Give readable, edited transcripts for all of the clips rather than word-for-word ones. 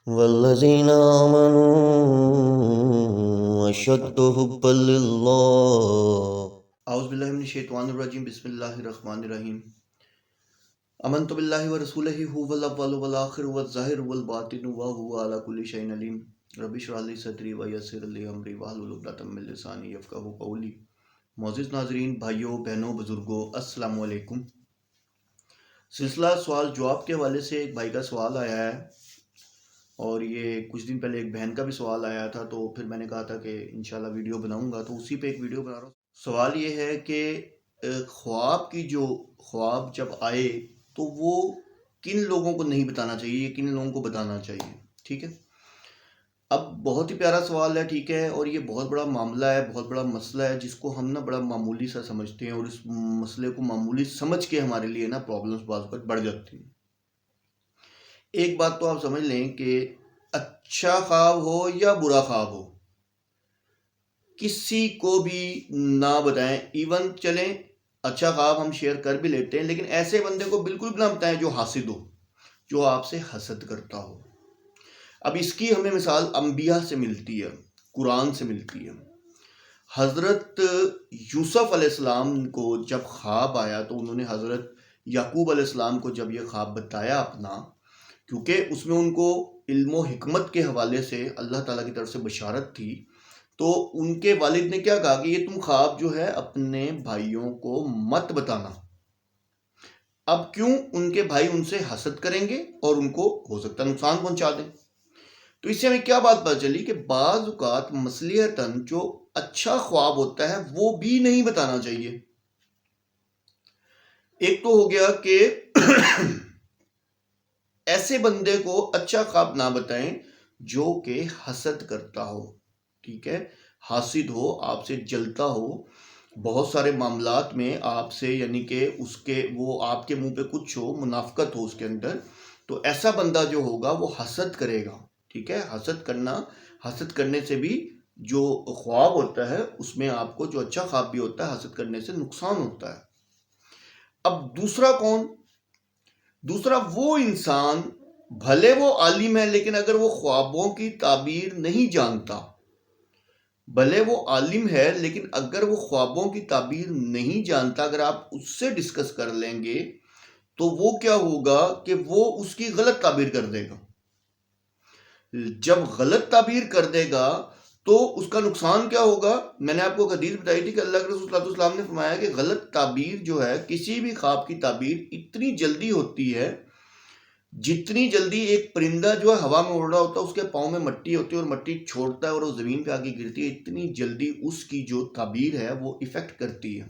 والذین آمنوا اشد حبا للہ۔ اعوذ باللہ من الشیطان الرجیم، بسم اللہ الرحمن الرحیم۔ آمنت باللہ ورسولہ هو الاول والآخر والظاہر والباطن وهو علی کل شیء علیم۔ رب اشرح لی صدری ویسر لی امری واحلل عقدۃ من لسانی یفقہوا قولی۔ معزز ناظرین، بھائیوں، بہنوں، بزرگوں، السلام علیکم۔ سلسلہ سوال جواب کے حوالے سے ایک بھائی کا سوال آیا ہے، اور یہ کچھ دن پہلے ایک بہن کا بھی سوال آیا تھا، تو پھر میں نے کہا تھا کہ انشاءاللہ ویڈیو بناؤں گا، تو اسی پہ ایک ویڈیو بنا رہا ہوں۔ سوال یہ ہے کہ خواب جب آئے تو وہ کن لوگوں کو نہیں بتانا چاہیے، کن لوگوں کو بتانا چاہیے، ٹھیک ہے۔ اب بہت ہی پیارا سوال ہے، ٹھیک ہے، اور یہ بہت بڑا معاملہ ہے، بہت بڑا مسئلہ ہے، جس کو ہم نا بڑا معمولی سا سمجھتے ہیں، اور اس مسئلے کو معمولی سمجھ کے ہمارے لیے نا پرابلمس بعض وقت بڑھ جاتی ہیں۔ ایک بات تو آپ سمجھ لیں کہ اچھا خواب ہو یا برا خواب ہو، کسی کو بھی نہ بتائیں۔ ایون چلیں اچھا خواب ہم شیئر کر بھی لیتے ہیں، لیکن ایسے بندے کو بالکل بھی نہ بتائیں جو حاسد ہو، جو آپ سے حسد کرتا ہو۔ اب اس کی ہمیں مثال انبیاء سے ملتی ہے، قرآن سے ملتی ہے۔ حضرت یوسف علیہ السلام کو جب خواب آیا تو انہوں نے حضرت یعقوب علیہ السلام کو جب یہ خواب بتایا اپنا، کیونکہ اس میں ان کو علم و حکمت کے حوالے سے اللہ تعالیٰ کی طرف سے بشارت تھی، تو ان کے والد نے کیا کہا کہ یہ تم خواب جو ہے اپنے بھائیوں کو مت بتانا۔ اب کیوں؟ ان کے بھائی ان سے حسد کریں گے اور ان کو ہو سکتا ہے نقصان پہنچا دیں۔ تو اس سے ہمیں کیا بات پتہ چلی کہ بعض اوقات مصلحتاً جو اچھا خواب ہوتا ہے وہ بھی نہیں بتانا چاہیے۔ ایک تو ہو گیا کہ ایسے بندے کو اچھا خواب نہ بتائیں جو کہ حسد کرتا ہو، ٹھیک ہے، حاسد ہو، آپ سے جلتا ہو، بہت سارے معاملات میں آپ سے، یعنی کہ وہ آپ کے منہ پہ کچھ ہو، منافقت ہو اس کے اندر، تو ایسا بندہ جو ہوگا وہ حسد کرے گا، ٹھیک ہے۔ حسد کرنے سے بھی جو خواب ہوتا ہے اس میں آپ کو جو اچھا خواب بھی ہوتا ہے، حسد کرنے سے نقصان ہوتا ہے۔ اب دوسرا کون؟ دوسرا وہ انسان، بھلے وہ عالم ہے لیکن اگر وہ خوابوں کی تعبیر نہیں جانتا، بھلے وہ عالم ہے لیکن اگر وہ خوابوں کی تعبیر نہیں جانتا، اگر آپ اس سے ڈسکس کر لیں گے تو وہ کیا ہوگا کہ وہ اس کی غلط تعبیر کر دے گا۔ جب غلط تعبیر کر دے گا تو اس کا نقصان کیا ہوگا؟ میں نے آپ کو حدیث بتائی تھی کہ اللہ کے رسول صلی اللہ علیہ وسلم نے فرمایا کہ غلط تعبیر جو ہے، کسی بھی خواب کی تعبیر اتنی جلدی ہوتی ہے جتنی جلدی ایک پرندہ جو ہے ہوا میں اڑ رہا ہوتا ہے، اس کے پاؤں میں مٹی ہوتی ہے اور مٹی چھوڑتا ہے اور وہ زمین پہ آگے گرتی ہے، اتنی جلدی اس کی جو تعبیر ہے وہ ایفیکٹ کرتی ہے۔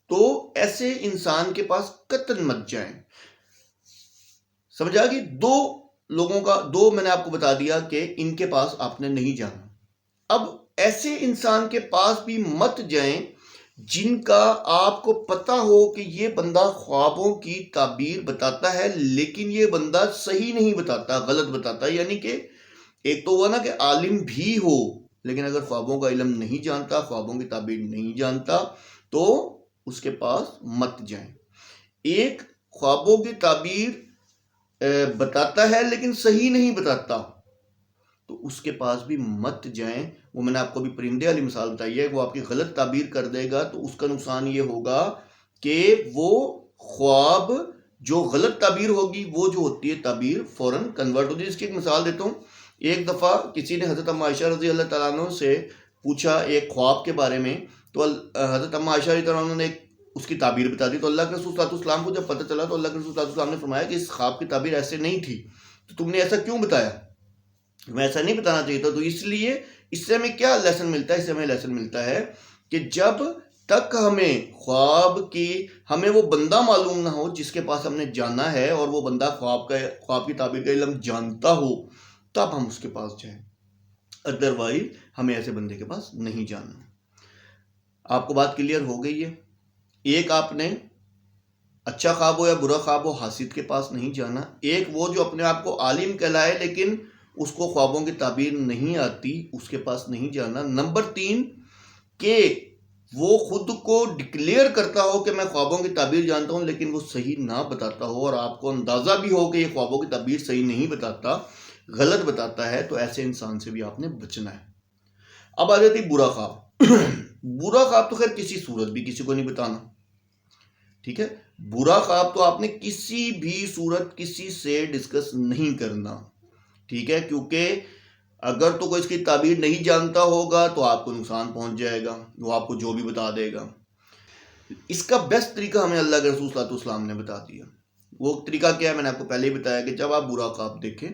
تو ایسے انسان کے پاس قطعاً مت جائیں۔ سمجھا کہ دو میں نے آپ کو بتا دیا کہ ان کے پاس آپ نے نہیں جانا۔ اب ایسے انسان کے پاس بھی مت جائیں جن کا آپ کو پتا ہو کہ یہ بندہ خوابوں کی تعبیر بتاتا ہے لیکن یہ بندہ صحیح نہیں بتاتا، غلط بتاتا ہے۔ یعنی کہ ایک تو ہوا نا کہ عالم بھی ہو لیکن اگر خوابوں کا علم نہیں جانتا، خوابوں کی تعبیر نہیں جانتا، تو اس کے پاس مت جائیں۔ ایک خوابوں کی تعبیر بتاتا ہے لیکن صحیح نہیں بتاتا، تو اس کے پاس بھی مت جائیں۔ وہ میں نے آپ کو بھی پرندے والی مثال بتائی ہے، وہ آپ کی غلط تعبیر کر دے گا تو اس کا نقصان یہ ہوگا کہ وہ خواب جو غلط تعبیر ہوگی، وہ جو ہوتی ہے تعبیر فوراً کنورٹ ہوتی ہے۔ اس کی ایک مثال دیتا ہوں۔ ایک دفعہ کسی نے حضرت اما عائشہ رضی اللہ تعالیٰ عنہ سے پوچھا ایک خواب کے بارے میں، تو حضرت اما عائشہ رضی اللہ تعالیٰ عنہ نے اس کی تعبیر بتا دی، تو اللہ کے رسول صلی اللہ علیہ وسلم کو جب پتہ چلا تو اللہ کے رسول صلی اللہ علیہ وسلم نے فرمایا کہ اس خواب کی تعبیر ایسے نہیں تھی، تو تم نے ایسا کیوں بتایا؟ میں ایسا نہیں بتانا چاہیے تھا۔ تو اس لیے اس سے ہمیں کیا لیسن ملتا ہے؟ اس سے ہمیں لیسن ملتا ہے کہ جب تک ہمیں وہ بندہ معلوم نہ ہو جس کے پاس ہم نے جانا ہے، اور وہ بندہ خواب کی تعبیر کا علم جانتا ہو، تب ہم اس کے پاس جائیں، ادروائز ہمیں ایسے بندے کے پاس نہیں جانا۔ آپ کو بات کلیئر ہو گئی ہے؟ ایک آپ نے اچھا خواب ہو یا برا خواب ہو، حاسد کے پاس نہیں جانا۔ ایک وہ جو اپنے آپ کو عالم کہلائے لیکن اس کو خوابوں کی تعبیر نہیں آتی، اس کے پاس نہیں جانا۔ نمبر 3 کہ وہ خود کو ڈکلیئر کرتا ہو کہ میں خوابوں کی تعبیر جانتا ہوں، لیکن وہ صحیح نہ بتاتا ہو اور آپ کو اندازہ بھی ہو کہ یہ خوابوں کی تعبیر صحیح نہیں بتاتا، غلط بتاتا ہے، تو ایسے انسان سے بھی آپ نے بچنا ہے۔ اب آ جاتی برا خواب۔ برا خواب تو خیر کسی صورت بھی کسی کو نہیں بتانا، ٹھیک ہے؟ برا خواب تو آپ نے کسی بھی صورت کسی سے ڈسکس نہیں کرنا، ٹھیک ہے؟ کیونکہ اگر تو کوئی اس کی تعبیر نہیں جانتا ہوگا تو آپ کو نقصان پہنچ جائے گا، وہ آپ کو جو بھی بتا دے گا۔ اس کا بیسٹ طریقہ ہمیں اللہ کے رسول صلی اللہ علیہ وسلم نے بتا دیا۔ وہ طریقہ کیا ہے؟ میں نے آپ کو پہلے ہی بتایا کہ جب آپ برا خواب دیکھیں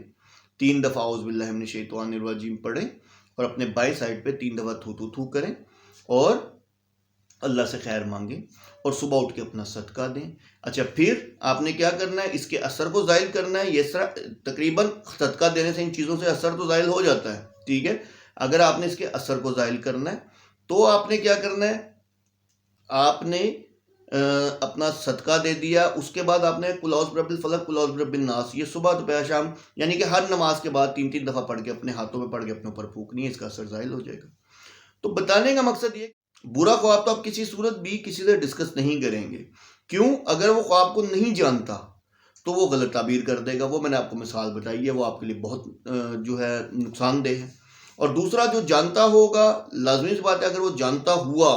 3 دفعہ اعوذ باللہ من الشیطان الرجیم پڑھیں اور اپنے بائیں سائڈ پہ 3 دفعہ تھو تھو تھو کریں اور اللہ سے خیر مانگیں اور صبح اٹھ کے اپنا صدقہ دیں۔ اچھا، پھر آپ نے کیا کرنا ہے؟ اس کے اثر کو ظاہر کرنا ہے۔ یہ تقریباً صدقہ دینے سے ان چیزوں سے اثر تو ظاہر ہو جاتا ہے، ٹھیک ہے؟ اگر آپ نے اس کے اثر کو ظاہر کرنا ہے تو آپ نے کیا کرنا ہے؟ آپ نے اپنا صدقہ دے دیا، اس کے بعد آپ نے قل اعوذ برب الفلق قل اعوذ برب الناس یہ صبح دوپہر شام یعنی کہ ہر نماز کے بعد 3 دفعہ پڑھ کے اپنے ہاتھوں میں پڑھ کے اپنے اوپر پھونکنی ہے، اس کا اثر ظاہر ہو جائے گا۔ تو بتانے کا مقصد یہ، برا خواب تو آپ کسی صورت بھی کسی سے ڈسکس نہیں کریں گے۔ کیوں؟ اگر وہ خواب کو نہیں جانتا تو وہ غلط تعبیر کر دے گا۔ وہ میں نے آپ کو مثال بتائی ہے، وہ آپ کے لیے بہت جو ہے نقصان دہ ہے۔ اور دوسرا جو جانتا ہوگا، لازمی سی بات ہے اگر وہ جانتا ہوا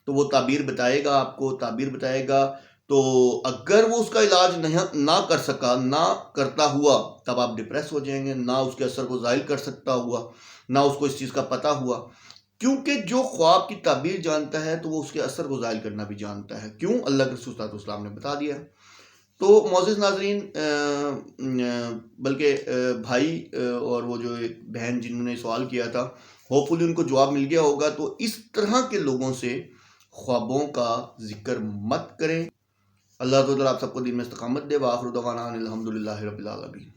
تو وہ تعبیر بتائے گا، آپ کو تعبیر بتائے گا، تو اگر وہ اس کا علاج نہ کر سکا، نہ کرتا ہوا، تب آپ ڈپریس ہو جائیں گے، نہ اس کے اثر کو ظاہر کر سکتا ہوا، نہ اس کو اس چیز کا پتہ ہوا۔ کیونکہ جو خواب کی تعبیر جانتا ہے تو وہ اس کے اثر کو ظاہر کرنا بھی جانتا ہے۔ کیوں؟ اللہ کے رسول صلی اللہ علیہ وسلم نے بتا دیا۔ تو معزز ناظرین، بلکہ بھائی اور وہ جو ایک بہن جنہوں نے سوال کیا تھا، ہوپ فلی ان کو جواب مل گیا ہوگا۔ تو اس طرح کے لوگوں سے خوابوں کا ذکر مت کریں۔ اللہ تعالیٰ آپ سب کو دین میں استقامت دے۔ وآخر دعوانا ان الحمدللہ رب العالمین۔